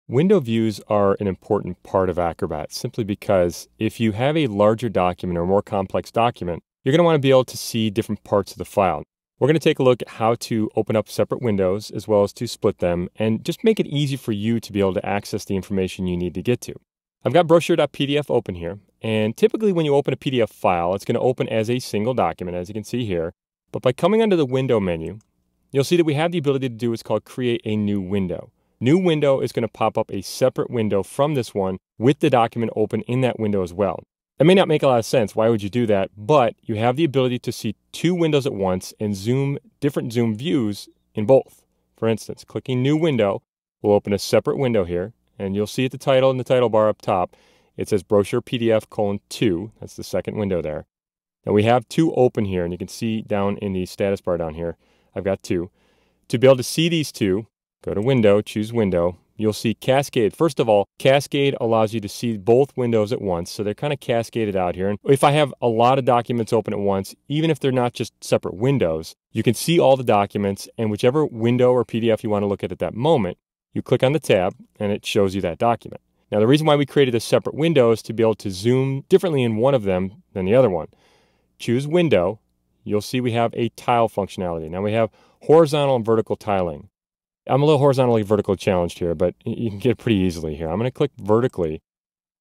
Window views are an important part of Acrobat simply because if you have a larger document or more complex document, you're going to want to be able to see different parts of the file. We're going to take a look at how to open up separate windows as well as to split them and just make it easy for you to be able to access the information you need to get to. I've got brochure.pdf open here, and typically when you open a PDF file, it's going to open as a single document, as you can see here. But by coming under the window menu, you'll see that we have the ability to do what's called create a new window. New window is going to pop up a separate window from this one with the document open in that window as well. It may not make a lot of sense. Why would you do that? But you have the ability to see two windows at once and different zoom views in both. For instance, clicking new window will open a separate window here, and you'll see at the title in the title bar up top, it says brochure PDF :2. That's the second window there. Now we have two open here, and you can see down in the status bar down here, I've got two. To be able to see these two, go to Window, choose Window. You'll see Cascade. First of all, Cascade allows you to see both windows at once, so they're kind of cascaded out here. And if I have a lot of documents open at once, even if they're not just separate windows, you can see all the documents, and whichever window or PDF you want to look at that moment, you click on the tab, and it shows you that document. Now, the reason why we created a separate window is to be able to zoom differently in one of them than the other one. Choose Window. You'll see we have a tile functionality. Now we have horizontal and vertical tiling. I'm a little horizontally vertical challenged here, but you can get it pretty easily here. I'm going to click vertically.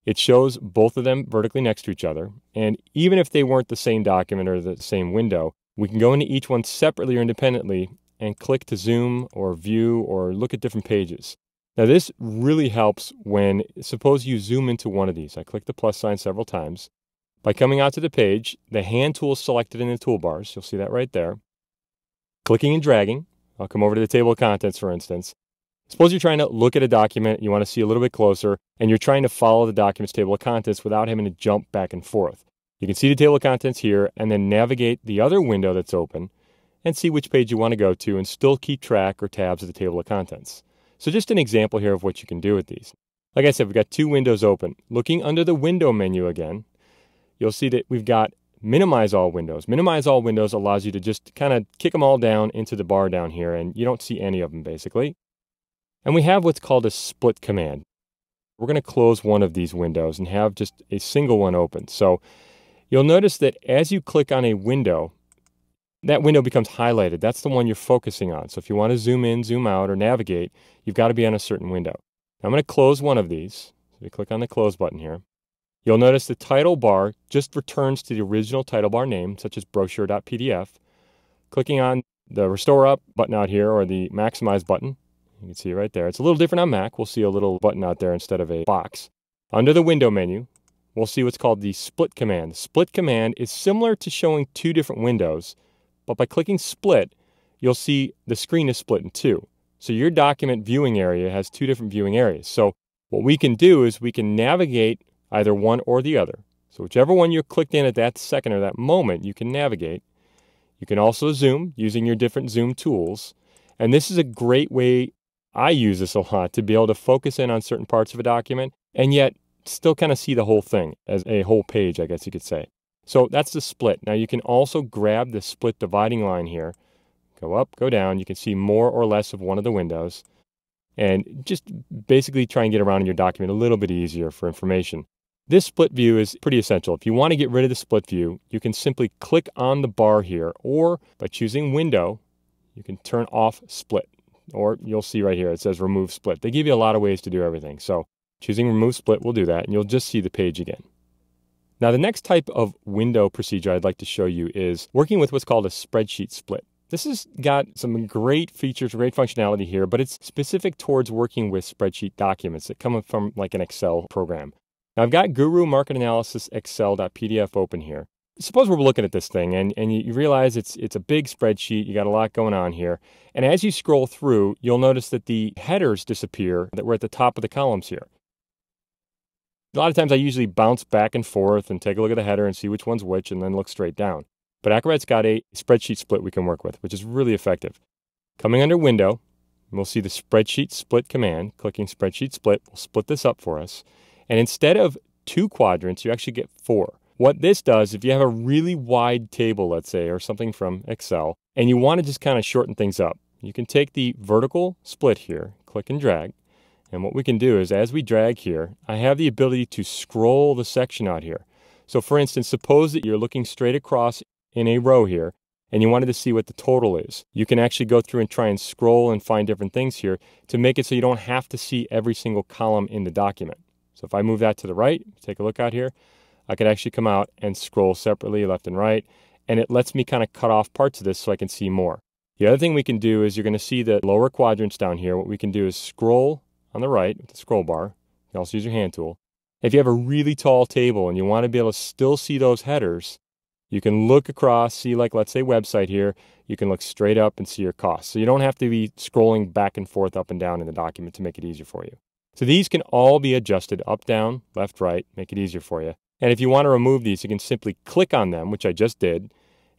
It shows both of them vertically next to each other. And even if they weren't the same document or the same window, we can go into each one separately or independently and click to zoom or view or look at different pages. Now this really helps when, suppose you zoom into one of these. I click the plus sign several times. By coming out to the page, the hand tool is selected in the toolbars. You'll see that right there. Clicking and dragging. I'll come over to the table of contents, for instance. Suppose you're trying to look at a document, you want to see a little bit closer, and you're trying to follow the document's table of contents without having to jump back and forth. You can see the table of contents here, and then navigate the other window that's open, and see which page you want to go to, and still keep track or tabs of the table of contents. So just an example here of what you can do with these. Like I said, we've got two windows open. Looking under the window menu again, you'll see that we've got minimize all windows. Minimize all windows allows you to just kind of kick them all down into the bar down here, and you don't see any of them basically. And we have what's called a split command. We're going to close one of these windows and have just a single one open. So you'll notice that as you click on a window, that window becomes highlighted. That's the one you're focusing on. So if you want to zoom in, zoom out, or navigate, you've got to be on a certain window. Now I'm going to close one of these. So we click on the close button here. You'll notice the title bar just returns to the original title bar name, such as brochure.pdf. Clicking on the Restore Up button out here, or the Maximize button, you can see it right there. It's a little different on Mac. We'll see a little button out there instead of a box. Under the window menu, we'll see what's called the Split command. The Split command is similar to showing two different windows, but by clicking Split, you'll see the screen is split in two. So your document viewing area has two different viewing areas. So what we can do is we can navigate either one or the other. So whichever one you're clicked in at that second or that moment, you can navigate. You can also zoom using your different zoom tools. And this is a great way, I use this a lot, to be able to focus in on certain parts of a document and yet still kind of see the whole thing as a whole page, I guess you could say. So that's the split. Now you can also grab the split dividing line here, go up, go down. You can see more or less of one of the windows and just basically try and get around in your document a little bit easier for information. This split view is pretty essential. If you want to get rid of the split view, you can simply click on the bar here, or by choosing Window, you can turn off Split. Or you'll see right here, it says Remove Split. They give you a lot of ways to do everything. So choosing Remove Split will do that, and you'll just see the page again. Now the next type of window procedure I'd like to show you is working with what's called a spreadsheet split. This has got some great features, great functionality here, but it's specific towards working with spreadsheet documents that come from like an Excel program. Now I've got Guru Market Analysis Excel.pdf open here. Suppose we're looking at this thing and you realize it's a big spreadsheet, you got a lot going on here. And as you scroll through, you'll notice that the headers disappear that were at the top of the columns here. A lot of times I usually bounce back and forth and take a look at the header and see which one's which and then look straight down. But Acrobat's got a spreadsheet split we can work with, which is really effective. Coming under Window, we'll see the Spreadsheet Split command. Clicking Spreadsheet Split will split this up for us. And instead of 2 quadrants, you actually get 4. What this does, if you have a really wide table, let's say, or something from Excel, and you want to just kind of shorten things up, you can take the vertical split here, click and drag, And what we can do is, as we drag here, I have the ability to scroll the section out here. So for instance, suppose that you're looking straight across in a row here, and you wanted to see what the total is. You can actually go through and try and scroll and find different things here to make it so you don't have to see every single column in the document. So if I move that to the right, take a look out here, I could actually come out and scroll separately left and right, and it lets me kind of cut off parts of this so I can see more. The other thing we can do is you're going to see the lower quadrants down here. What we can do is scroll on the right with the scroll bar. You can also use your hand tool. If you have a really tall table and you want to be able to still see those headers, you can look across, see like let's say website here, you can look straight up and see your costs. So you don't have to be scrolling back and forth up and down in the document to make it easier for you. So these can all be adjusted up, down, left, right, make it easier for you. And if you want to remove these, you can simply click on them, which I just did.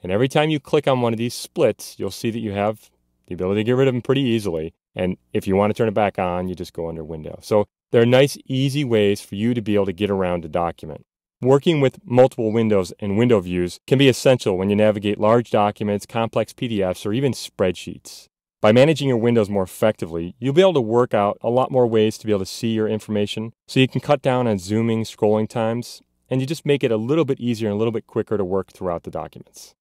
And every time you click on one of these splits, you'll see that you have the ability to get rid of them pretty easily. And if you want to turn it back on, you just go under Window. So there are nice, easy ways for you to be able to get around a document. Working with multiple windows and window views can be essential when you navigate large documents, complex PDFs, or even spreadsheets. By managing your windows more effectively, you'll be able to work out a lot more ways to be able to see your information, so you can cut down on zooming, scrolling times, and you just make it a little bit easier and a little bit quicker to work throughout the documents.